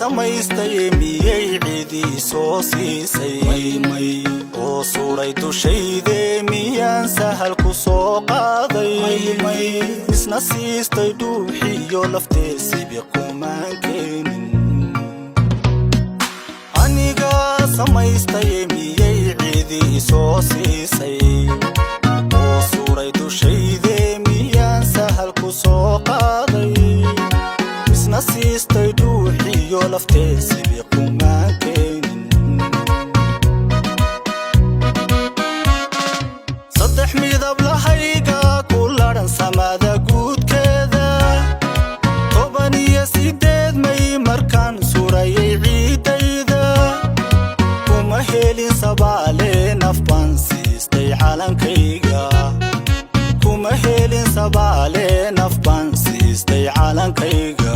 samaystay miyay cidi soo siisay may oo suuray dushayde miyaan sahal ku soo qaaday may isna siistay dhuuxiyo lafteesibi qumaan keenin aniga samaystay miyay cidi soo siisay oo suuray dushayde miyaan sahal ku soo qaaday isna siistay dhuuxiyo lafteesibi qumaan keenin saddex midab lahayga ku laran samada guudkeeda 18 may markaan surayay ciidayda kuma helin sabaale naf baan siistay calankayga kuma helin sabaale naf baan siistay calankayga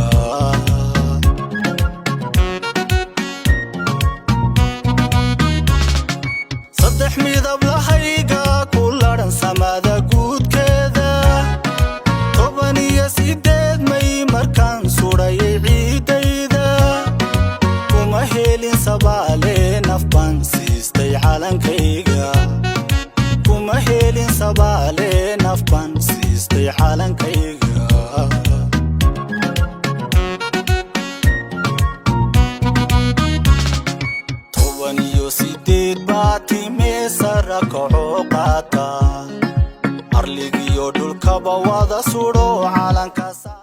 saddex midab lahayga ku laran samada guudkeeda 18 may markaan surayay ciidayda kuma helin sabaale naf baan siistay calankayga kuma helin sabaale naf baan siistay calankayga baati meesara kaco qaata arligiyo dhulkaba wada sudho calankaasa